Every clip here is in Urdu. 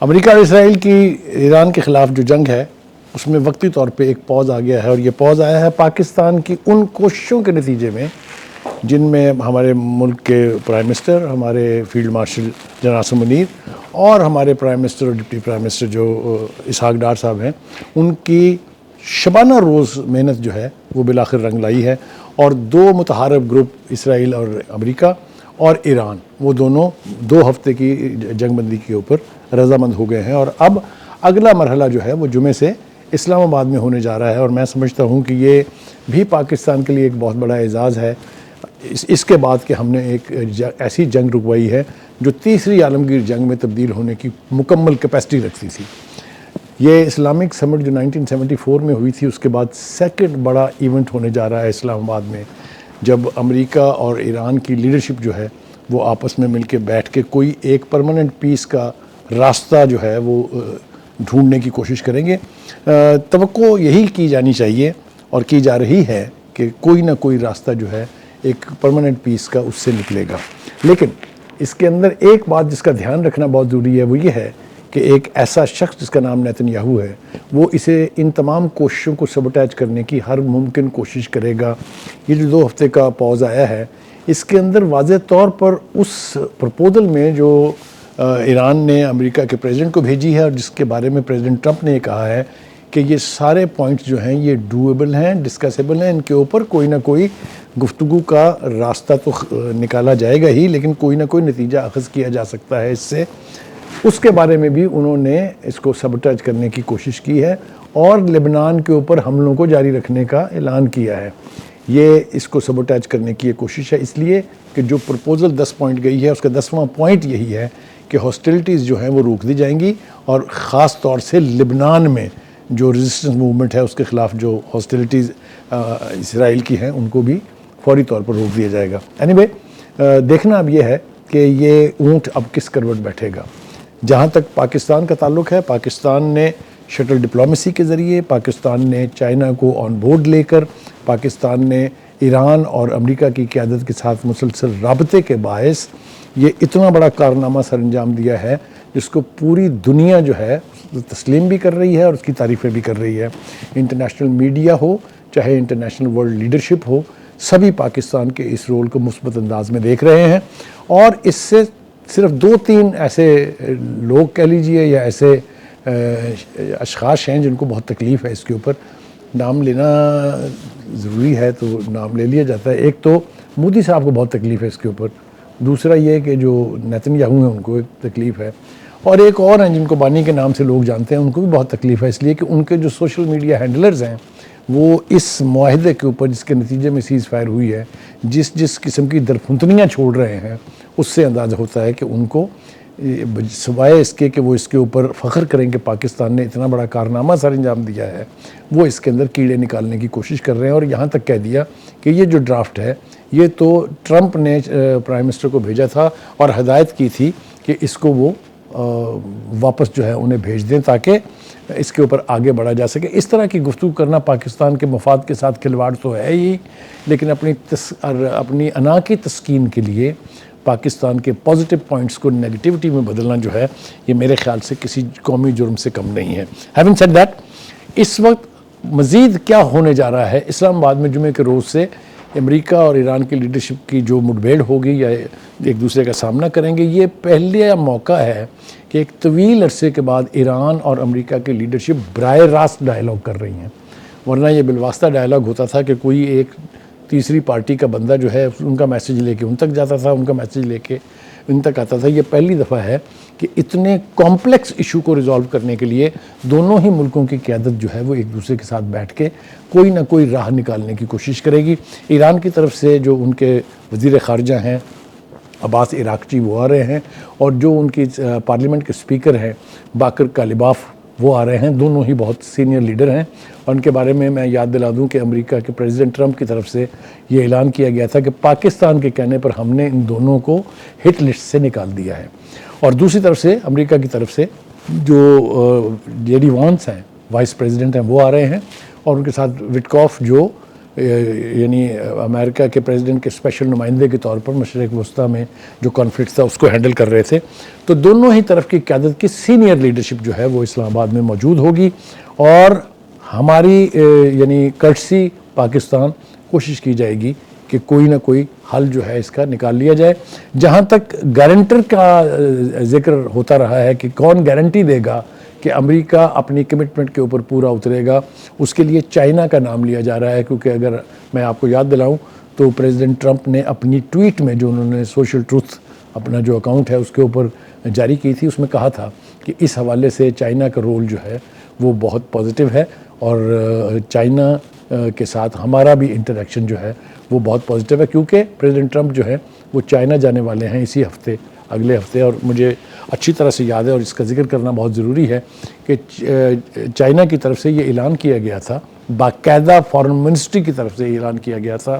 امریکہ اور اسرائیل کی ایران کے خلاف جو جنگ ہے اس میں وقتی طور پہ ایک پاز آ گیا ہے، اور یہ پاز آیا ہے پاکستان کی ان کوششوں کے نتیجے میں جن میں ہمارے ملک کے پرائم منسٹر، ہمارے field marshal general Asim Munir اور ہمارے پرائم منسٹر اور ڈپٹی پرائم منسٹر جو اسحاق ڈار صاحب ہیں، ان کی شبانہ روز محنت جو ہے وہ بالآخر رنگ لائی ہے، اور دو متحارب گروپ اسرائیل اور امریکہ اور ایران، وہ دونوں 2 ہفتے کی جنگ بندی کے اوپر رضامند ہو گئے ہیں، اور اب اگلا مرحلہ جو ہے وہ جمعے سے اسلام آباد میں ہونے جا رہا ہے، اور میں سمجھتا ہوں کہ یہ بھی پاکستان کے لیے ایک بہت بڑا اعزاز ہے اس کے بعد کہ ہم نے ایک ایسی جنگ رکوائی ہے جو تیسری عالمگیر جنگ میں تبدیل ہونے کی مکمل کیپیسٹی رکھتی تھی۔ یہ اسلامک سمٹ جو 1974 میں ہوئی تھی، اس کے بعد سیکنڈ بڑا ایونٹ ہونے جا رہا ہے اسلام آباد میں، جب امریکہ اور ایران کی لیڈرشپ جو ہے وہ آپس میں مل کے بیٹھ کے کوئی ایک پرماننٹ پیس کا راستہ جو ہے وہ ڈھونڈنے کی کوشش کریں گے۔ توقع یہی کی جانی چاہیے اور کی جا رہی ہے کہ کوئی نہ کوئی راستہ جو ہے ایک پرماننٹ پیس کا اس سے نکلے گا، لیکن اس کے اندر ایک بات جس کا دھیان رکھنا بہت ضروری ہے وہ یہ ہے کہ ایک ایسا شخص جس کا نام نیتن یاہو ہے وہ اسے ان تمام کوششوں کو سبوٹیج کرنے کی ہر ممکن کوشش کرے گا۔ یہ جو 2 ہفتے کا پاز آیا ہے اس کے اندر واضح طور پر اس پرپوزل میں جو ایران نے امریکہ کے پریزیڈنٹ کو بھیجی ہے اور جس کے بارے میں پریزیڈنٹ ٹرمپ نے یہ کہا ہے کہ یہ سارے پوائنٹس جو ہیں یہ ڈویبل ہیں، ڈسکسیبل ہیں، ان کے اوپر کوئی نہ کوئی گفتگو کا راستہ تو نکالا جائے گا ہی، لیکن کوئی نہ کوئی نتیجہ اخذ کیا جا سکتا ہے اس سے۔ اس کے بارے میں بھی انہوں نے اس کو سبوٹیج کرنے کی کوشش کی ہے اور لبنان کے اوپر حملوں کو جاری رکھنے کا اعلان کیا ہے۔ یہ اس کو سبوٹیج کرنے کی یہ کوشش ہے، اس لیے کہ جو پرپوزل 10 پوائنٹ گئی ہے اس کا 10واں پوائنٹ یہی ہے کہ ہاسٹیلٹیز جو ہیں وہ روک دی جائیں گی، اور خاص طور سے لبنان میں جو ریزسٹنس موومنٹ ہے اس کے خلاف جو ہاسٹیلٹیز اسرائیل کی ہیں ان کو بھی فوری طور پر روک دیا جائے گا۔ اینی دیکھنا اب یہ ہے کہ یہ اونٹ اب کس کروٹ بیٹھے گا۔ جہاں تک پاکستان کا تعلق ہے، پاکستان نے شٹل ڈپلومیسی کے ذریعے، پاکستان نے چائنا کو آن بورڈ لے کر، پاکستان نے ایران اور امریکہ کی قیادت کے ساتھ مسلسل رابطے کے باعث یہ اتنا بڑا کارنامہ سر انجام دیا ہے جس کو پوری دنیا جو ہے تسلیم بھی کر رہی ہے اور اس کی تعریفیں بھی کر رہی ہے۔ انٹرنیشنل میڈیا ہو چاہے انٹرنیشنل ورلڈ لیڈرشپ ہو، سبھی پاکستان کے اس رول کو مثبت انداز میں دیکھ رہے ہیں، اور اس سے صرف 2-3 ایسے لوگ کہہ لیجئے یا ایسے اشخاص ہیں جن کو بہت تکلیف ہے اس کے اوپر۔ نام لینا ضروری ہے تو نام لے لیا جاتا ہے۔ ایک تو مودی صاحب کو بہت تکلیف ہے اس کے اوپر، دوسرا یہ کہ جو نیتن یاہو ہیں ان کو ایک تکلیف ہے، اور ایک اور ہیں جن کو بانی کے نام سے لوگ جانتے ہیں ان کو بھی بہت تکلیف ہے، اس لیے کہ ان کے جو سوشل میڈیا ہینڈلرز ہیں وہ اس معاہدے کے اوپر جس کے نتیجے میں سیز فائر ہوئی ہے جس قسم کی درپھنتنیاں چھوڑ رہے ہیں، اس سے اندازہ ہوتا ہے کہ ان کو سوائے اس کے کہ وہ اس کے اوپر فخر کریں کہ پاکستان نے اتنا بڑا کارنامہ سر انجام دیا ہے، وہ اس کے اندر کیڑے نکالنے کی کوشش کر رہے ہیں، اور یہاں تک کہہ دیا کہ یہ جو ڈرافٹ ہے یہ تو ٹرمپ نے پرائم منسٹر کو بھیجا تھا اور ہدایت کی تھی کہ اس کو وہ واپس جو ہے انہیں بھیج دیں تاکہ اس کے اوپر آگے بڑھا جا سکے۔ اس طرح کی گفتگو کرنا پاکستان کے مفاد کے ساتھ کھلواڑ تو ہے ہی، لیکن اپنی انا کی تسکین کے لیے پاکستان کے پازیٹیو پوائنٹس کو نیگیٹیوٹی میں بدلنا جو ہے یہ میرے خیال سے کسی قومی جرم سے کم نہیں ہے۔ ہیونگ سیڈ دیٹ، اس وقت مزید کیا ہونے جا رہا ہے اسلام آباد میں جمعے کے روز سے امریکہ اور ایران کی لیڈرشپ کی جو مڈبھیڑ ہوگی یا ایک دوسرے کا سامنا کریں گے، یہ پہلے موقع ہے کہ ایک طویل عرصے کے بعد ایران اور امریکہ کی لیڈرشپ براہ راست ڈائلاگ کر رہی ہیں، ورنہ یہ بالواسطہ ڈائلاگ ہوتا تھا کہ کوئی ایک تیسری پارٹی کا بندہ جو ہے ان کا میسیج لے کے ان تک جاتا تھا، ان کا میسیج لے کے ان تک آتا تھا۔ یہ پہلی دفعہ ہے کہ اتنے کمپلیکس ایشو کو ریزالو کرنے کے لیے دونوں ہی ملکوں کی قیادت جو ہے وہ ایک دوسرے کے ساتھ بیٹھ کے کوئی نہ کوئی راہ نکالنے کی کوشش کرے گی۔ ایران کی طرف سے جو ان کے وزیر خارجہ ہیں عباس عراقچی وہ آ رہے ہیں، اور جو ان کی پارلیمنٹ کے اسپیکر ہیں باقر کالباف وہ آ رہے ہیں، دونوں ہی بہت سینئر لیڈر ہیں، اور ان کے بارے میں یاد دلا دوں کہ امریکہ کے پریزیڈنٹ ٹرمپ کی طرف سے یہ اعلان کیا گیا تھا کہ پاکستان کے کہنے پر ہم نے ان دونوں کو ہٹ لسٹ سے نکال دیا ہے۔ اور دوسری طرف سے امریکہ کی طرف سے جو جے ڈی وانس ہیں وائس پریزیڈنٹ ہیں وہ آ رہے ہیں، اور ان کے ساتھ وٹکاف جو یعنی امریکہ کے پریزیڈنٹ کے اسپیشل نمائندے کے طور پر مشرق وسطیٰ میں جو کانفلکٹ تھا اس کو ہینڈل کر رہے تھے. تو دونوں ہی طرف کی قیادت کی سینئر لیڈرشپ جو ہے وہ اسلام آباد میں موجود ہوگی, اور ہماری یعنی کرٹسی پاکستان کوشش کی جائے گی کہ کوئی نہ کوئی حل جو ہے اس کا نکال لیا جائے. جہاں تک گارنٹر کا ذکر ہوتا رہا ہے کہ کون گارنٹی دے گا کہ امریکہ اپنی کمٹمنٹ کے اوپر پورا اترے گا, اس کے لیے چائنا کا نام لیا جا رہا ہے. کیونکہ اگر میں آپ کو یاد دلاؤں تو پریزیڈنٹ ٹرمپ نے اپنی ٹویٹ میں جو انہوں نے سوشل ٹروتھ اپنا جو اکاؤنٹ ہے اس کے اوپر جاری کی تھی, اس میں کہا تھا کہ اس حوالے سے چائنا کا رول جو ہے وہ بہت پازیٹیو ہے, اور چائنا کے ساتھ ہمارا بھی انٹریکشن جو ہے وہ بہت پازیٹیو ہے. کیونکہ پریزیڈنٹ ٹرمپ جو ہے وہ چائنا جانے والے ہیں اسی ہفتے, اگلے ہفتے, اور مجھے اچھی طرح سے یاد ہے اور اس کا ذکر کرنا بہت ضروری ہے کہ چائنا کی طرف سے یہ اعلان کیا گیا تھا, باقاعدہ فارن منسٹری کی طرف سے یہ اعلان کیا گیا تھا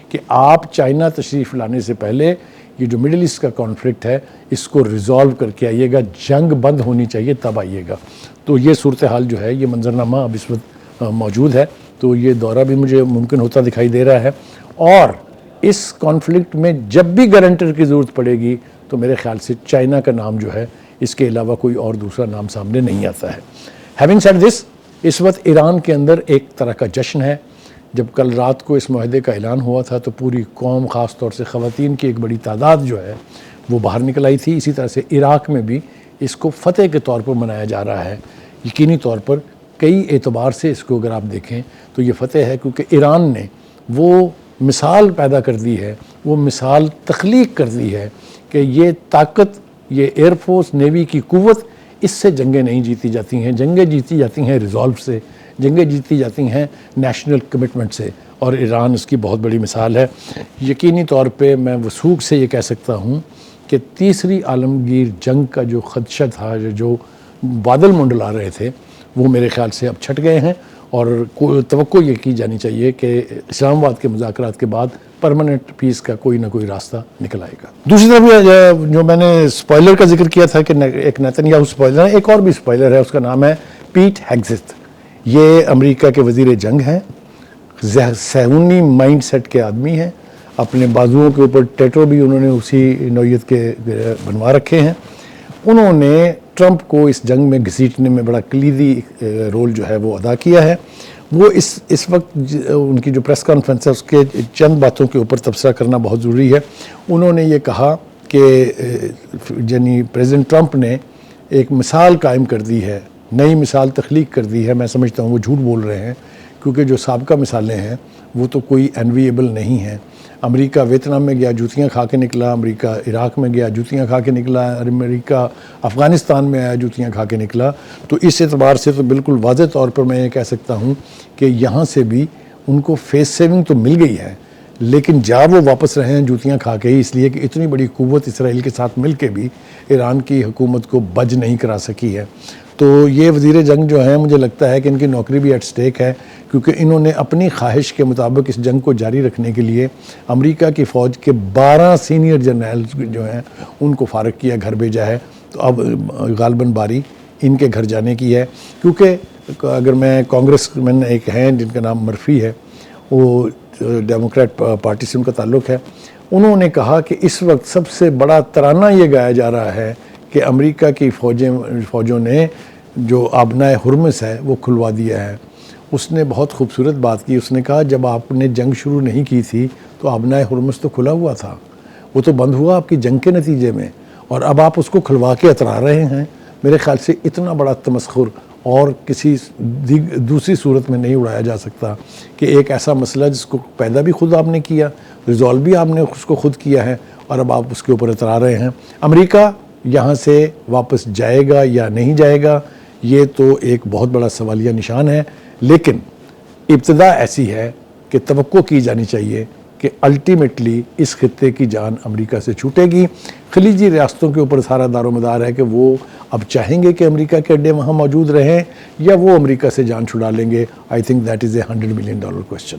کہ آپ چائنا تشریف لانے سے پہلے یہ جو مڈل ایسٹ کا کانفلکٹ ہے اس کو ریزالو کر کے آئیے گا, جنگ بند ہونی چاہیے تب آئیے گا. تو یہ صورتحال جو ہے, یہ منظرنامہ اب اس وقت موجود ہے, تو یہ دورہ بھی مجھے ممکن ہوتا دکھائی دے رہا ہے. اور اس کانفلکٹ میں جب بھی گارنٹر کی ضرورت پڑے گی تو میرے خیال سے چائنا کا نام جو ہے اس کے علاوہ کوئی اور دوسرا نام سامنے نہیں آتا ہے. ہیونگ سیڈ دس, اس وقت ایران کے اندر ایک طرح کا جشن ہے. جب کل رات کو اس معاہدے کا اعلان ہوا تھا تو پوری قوم, خاص طور سے خواتین کی ایک بڑی تعداد جو ہے وہ باہر نکل آئی تھی. اسی طرح سے عراق میں بھی اس کو فتح کے طور پر منایا جا رہا ہے. یقینی طور پر کئی اعتبار سے اس کو اگر آپ دیکھیں تو یہ فتح ہے, کیونکہ ایران نے وہ مثال پیدا کر دی ہے, وہ مثال تخلیق کر دی ہے کہ یہ طاقت, یہ ایئر فورس نیوی کی قوت, اس سے جنگیں نہیں جیتی جاتی ہیں. جنگیں جیتی جاتی ہیں ریزالو سے, جنگیں جیتی جاتی ہیں نیشنل کمٹمنٹ سے, اور ایران اس کی بہت بڑی مثال ہے. یقینی طور پہ میں وثوق سے یہ کہہ سکتا ہوں کہ تیسری عالمگیر جنگ کا جو خدشہ تھا, جو بادل منڈلا رہے تھے, وہ میرے خیال سے اب چھٹ گئے ہیں, اور توقع یہ کی جانی چاہیے کہ اسلام آباد کے مذاکرات کے بعد پرماننٹ پیس کا کوئی نہ کوئی راستہ نکل آئے گا. دوسری طرف جو میں نے سپوائلر کا ذکر کیا تھا کہ ایک نیتنیاہو سپوائلر ہے, ایک اور بھی سپوائلر ہے, اس کا نام ہے پیٹ ہیگزت. یہ امریکہ کے وزیر جنگ ہیں, صہیونی مائنڈ سیٹ کے آدمی ہیں, اپنے بازوؤں کے اوپر ٹیٹو بھی انہوں نے اسی نوعیت کے بنوا رکھے ہیں. انہوں نے ٹرمپ کو اس جنگ میں گھسیٹنے میں بڑا کلیدی رول جو ہے وہ ادا کیا ہے. وہ اس وقت ان کی جو پریس کانفرنس ہے اس کے چند باتوں کے اوپر تبصرہ کرنا بہت ضروری ہے. انہوں نے یہ کہا کہ یعنی پریزیڈنٹ ٹرمپ نے ایک مثال قائم کر دی ہے, نئی مثال تخلیق کر دی ہے. میں سمجھتا ہوں وہ جھوٹ بول رہے ہیں, کیونکہ جو سابقہ مثالیں ہیں وہ تو کوئی انویبل نہیں ہیں. امریکہ ویتنام میں گیا جوتیاں کھا کے نکلا, امریکہ عراق میں گیا جوتیاں کھا کے نکلا, امریکہ افغانستان میں آیا جوتیاں کھا کے نکلا. تو اس اعتبار سے تو بالکل واضح طور پر میں یہ کہہ سکتا ہوں کہ یہاں سے بھی ان کو فیس سیونگ تو مل گئی ہے, لیکن جا وہ واپس رہے ہیں جوتیاں کھا کے ہی, اس لیے کہ اتنی بڑی قوت اسرائیل کے ساتھ مل کے بھی ایران کی حکومت کو بج نہیں کرا سکی ہے. تو یہ وزیر جنگ جو ہیں, مجھے لگتا ہے کہ ان کی نوکری بھی ایٹ سٹیک ہے, کیونکہ انہوں نے اپنی خواہش کے مطابق اس جنگ کو جاری رکھنے کے لیے امریکہ کی فوج کے 12 سینئر جنرل جو ہیں ان کو فارغ کیا, گھر بھیجا ہے. تو اب غالباً باری ان کے گھر جانے کی ہے, کیونکہ اگر میں کانگریس مین ایک ہیں جن کا نام مرفی ہے, وہ ڈیموکریٹ پارٹی سے ان کا تعلق ہے, انہوں نے کہا کہ اس وقت سب سے بڑا ترانہ یہ گایا جا رہا ہے کہ امریکہ کی فوجوں نے جو آبنائے ہرمز ہے وہ کھلوا دیا ہے. اس نے بہت خوبصورت بات کی, اس نے کہا جب آپ نے جنگ شروع نہیں کی تھی تو آبنائے ہرمز تو کھلا ہوا تھا, وہ تو بند ہوا آپ کی جنگ کے نتیجے میں, اور اب آپ اس کو کھلوا کے اترا رہے ہیں. میرے خیال سے اتنا بڑا تمسخر اور کسی دوسری صورت میں نہیں اڑایا جا سکتا کہ ایک ایسا مسئلہ جس کو پیدا بھی خود آپ نے کیا, ریزالو بھی آپ نے اس کو خود کیا ہے, اور اب آپ اس کے اوپر اترا رہے ہیں. امریکہ یہاں سے واپس جائے گا یا نہیں جائے گا یہ تو ایک بہت بڑا سوالیہ نشان ہے, لیکن ابتدا ایسی ہے کہ توقع کی جانی چاہیے کہ الٹیمیٹلی اس خطے کی جان امریکہ سے چھوٹے گی. خلیجی ریاستوں کے اوپر سارا دار و مدار ہے کہ وہ اب چاہیں گے کہ امریکہ کے اڈے وہاں موجود رہیں یا وہ امریکہ سے جان چھڑا لیں گے. I think that is a $100 million question.